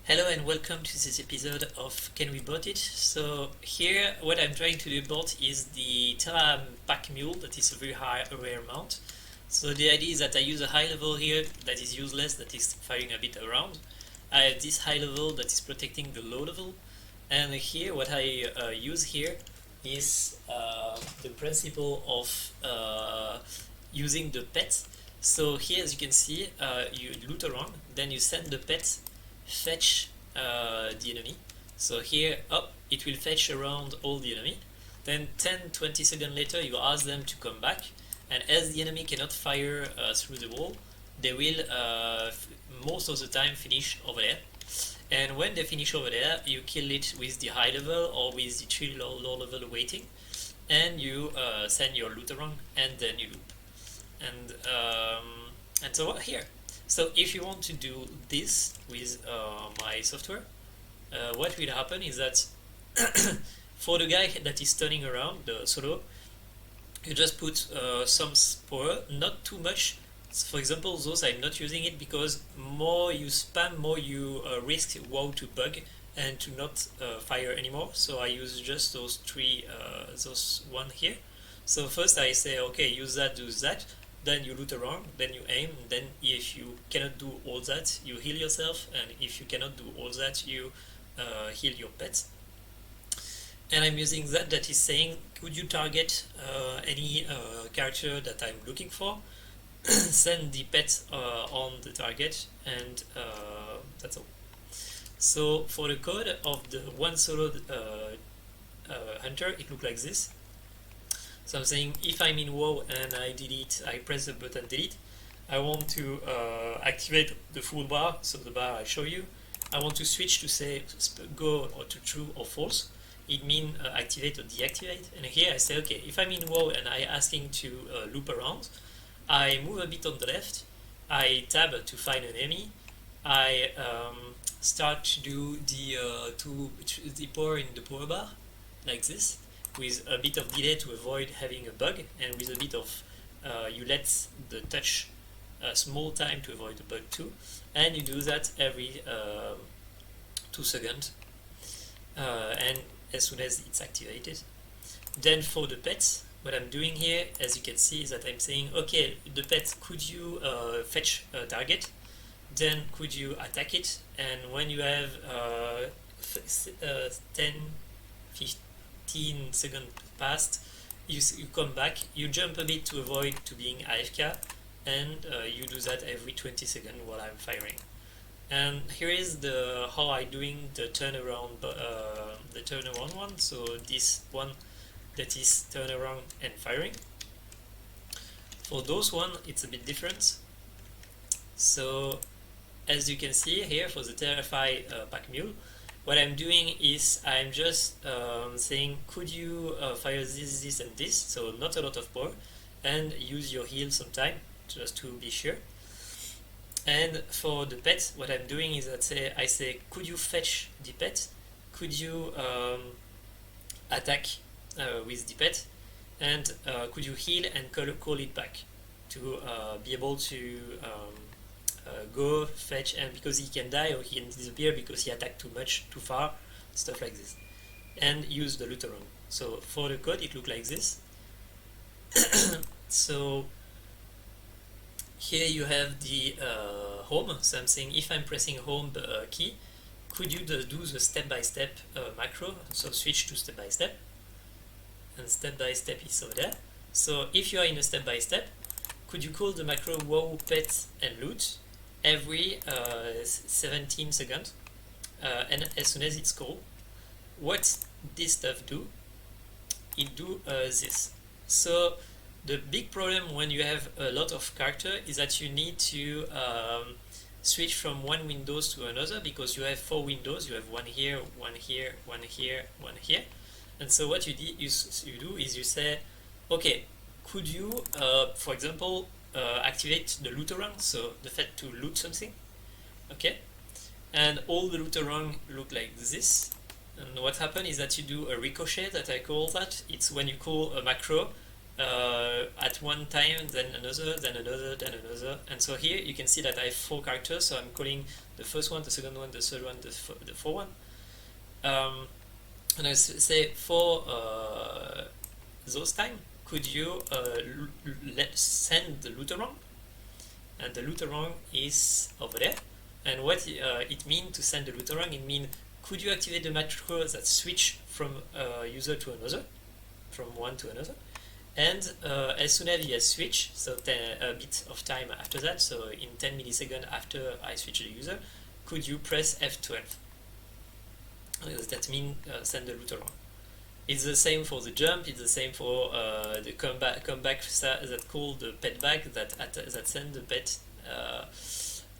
Hello and welcome to this episode of Can We Bot It? So here what I'm trying to bot is the Terra Pack Mule that is a very high rare mount. So the idea is that I use a high level here that is useless, that is firing a bit around. I have this high level that is protecting the low level, and here what I use here is the principle of using the pet. So here as you can see you loot around, then you send the pet fetch the enemy. So here up it will fetch around all the enemy, then 10-20 seconds later you ask them to come back, and as the enemy cannot fire through the wall, they will most of the time finish over there, and when they finish over there you kill it with the high level or with the 3 low level waiting, and you send your loot around and then you loop. And so here. So if you want to do this with my software, what will happen is that for the guy that is turning around, the solo, you just put some spore, not too much. So for example, those I'm not using it because more you spam, more you risk WoW to bug and to not fire anymore. So I use just those those one here. So first I say, okay, use that, do that. Then you loot around, then you aim, then if you cannot do all that, you heal yourself, and if you cannot do all that, you heal your pets. And I'm using that is saying, could you target any character that I'm looking for? Send the pet on the target, and that's all. So for the code of the one solo hunter, it looks like this. So I'm saying if I'm in WoW and I press the button delete, I want to activate the full bar, so the bar I show you. I want to switch to say go or to true or false. It means activate or deactivate. And here I say, okay, if I'm in WoW and I asking to loop around, I move a bit on the left, I tab to find an enemy, I start to do the power in the power bar, like this, with a bit of delay to avoid having a bug, and with a bit of you let the touch a small time to avoid the bug too, and you do that every 2 seconds, and as soon as it's activated. Then for the pets, what I'm doing here, as you can see, is that I'm saying, okay, the pet, could you fetch a target, then could you attack it, and when you have 10, 15 seconds passed, you come back, you jump a bit to avoid to being AFK, and you do that every 20 seconds while I'm firing. And here is the how I doing the turnaround one. So this one that is turnaround and firing. For those one, it's a bit different. So as you can see here for the Terrify Pack Mule, what I'm doing is I'm just saying, could you fire this and this, so not a lot of power, and use your heal sometime, just to be sure. And for the pet, what I'm doing is that I say, could you fetch the pet, could you attack with the pet, and could you heal and call it back, to be able to go fetch, and because he can die or he can disappear because he attacked too much, too far, stuff like this, and use the loot around. So for the code it looks like this. So here you have the home. So I'm saying if I'm pressing home key, could you do the step-by-step macro, so switch to step-by-step, and step-by-step is over there. So if you are in a step-by-step, could you call the macro WoW pet and loot every 17 seconds, and as soon as it's called, what this stuff do? It do this. So the big problem when you have a lot of character is that you need to switch from one windows to another, because you have 4 windows. You have one here, one here, one here, one here. And so what you do is you say, okay, could you, for example, activate the loot around, so the fact to loot something, okay, and all the loot around look like this. And what happens is that you do a ricochet, that I call that. It's when you call a macro, at one time, then another, then another, then another. And so here you can see that I have 4 characters, so I'm calling the first one, the second one, the third one, the fourth one. And I say for those time, could you send the looterong? And the looterong is over there. And what it means to send the looterong, it means could you activate the macro that switch from user to another, from one to another? And as soon as you switch, so a bit of time after that, so in 10 milliseconds after I switch the user, could you press F12? That means send the looterong. It's the same for the jump. It's the same for the comeback that call the pet back that send the pet,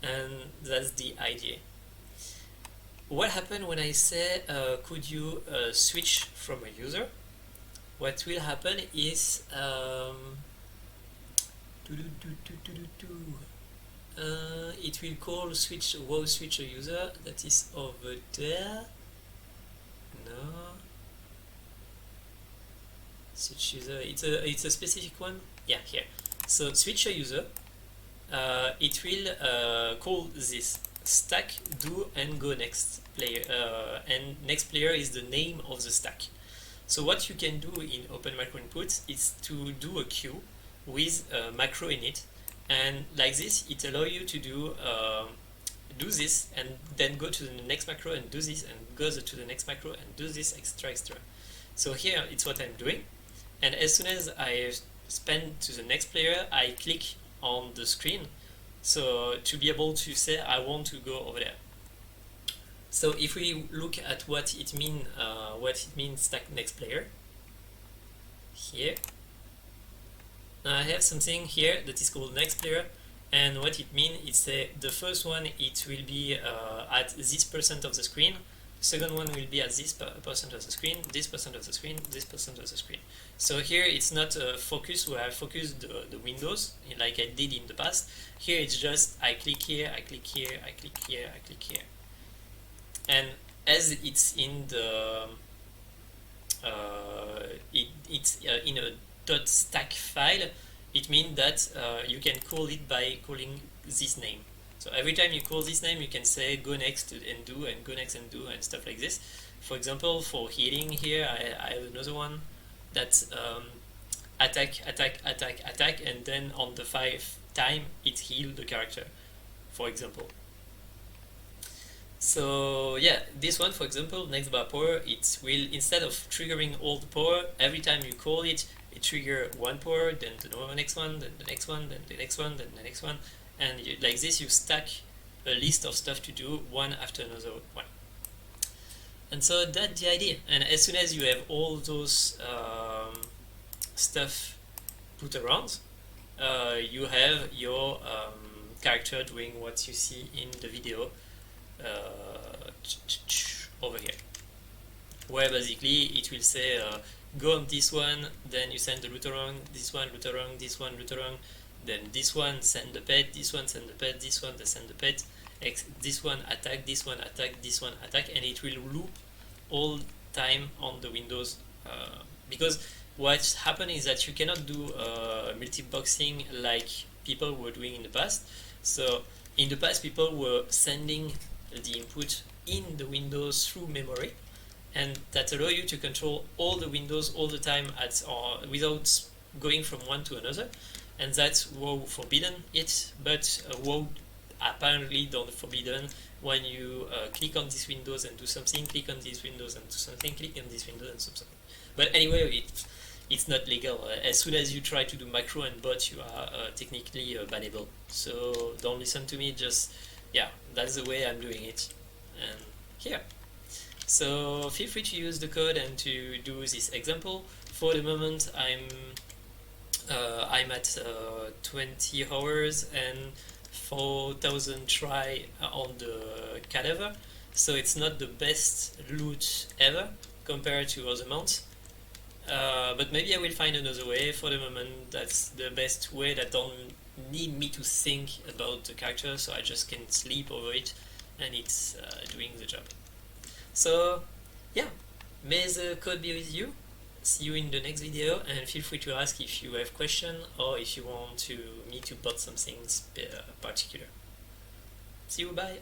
and that's the idea. What happens when I say could you switch from a user? What will happen is it will call switch switcher user that is over there. No. Switch user, it's a specific one. Yeah, here. So switcher user, it will call this stack do and go next player, and next player is the name of the stack. So what you can do in Open Macro Inputs is to do a queue with a macro in it, and like this, it allows you to do this and then go to the next macro and do this and go to the next macro and do this extra. So here it's what I'm doing. And as soon as I spend to the next player, I click on the screen, so to be able to say I want to go over there. So if we look at what it means stack next player, here I have something here that is called next player, and what it means is the first one it will be at this percent of the screen. Second one will be at this percent of the screen, this percent of the screen, this percent of the screen. So here it's not a focus where I focus the windows like I did in the past. Here it's just I click here, I click here, I click here, I click here. And as it's in the it's in a .stack file, it means that you can call it by calling this name. So every time you call this name, you can say go next and do, and go next and do, and stuff like this. For example, for healing here, I have another one that's attack, and then on the 5th time, it heals the character, for example. So yeah, this one, for example, next bar power, it will, instead of triggering all the power, every time you call it, it triggers one power, then the next one, then the next one, then the next one, then the next one. And like this, you stack a list of stuff to do one after another one. And so that's the idea. And as soon as you have all those stuff put around, you have your character doing what you see in the video over here, where basically it will say go on this one, then you send the looterong, this one looterong, this one looterong, then this one send the pet, this one send the pet, this one they send the pet, this one attack, this one attack, this one attack, and it will loop all time on the windows, because what's happened is that you cannot do multiboxing like people were doing in the past. So in the past, people were sending the input in the windows through memory, and that allow you to control all the windows all the time without going from one to another. And that's WoW forbidden it, but WoW apparently don't forbidden when you click on these windows and do something, click on these windows and do something, click on these windows and do something. But anyway, it's not legal. As soon as you try to do macro and bot, you are technically bannable. So don't listen to me, just, yeah, that's the way I'm doing it. And here. So feel free to use the code and to do this example. For the moment, I'm at 20 hours and 4,000 try on the cadaver, so it's not the best loot ever compared to other mounts, but maybe I will find another way. For the moment, that's the best way that don't need me to think about the character, so I just can sleep over it and it's doing the job. So yeah, may the code be with you, See you in the next video, and feel free to ask if you have questions or if you want me to put something particular. See you, bye!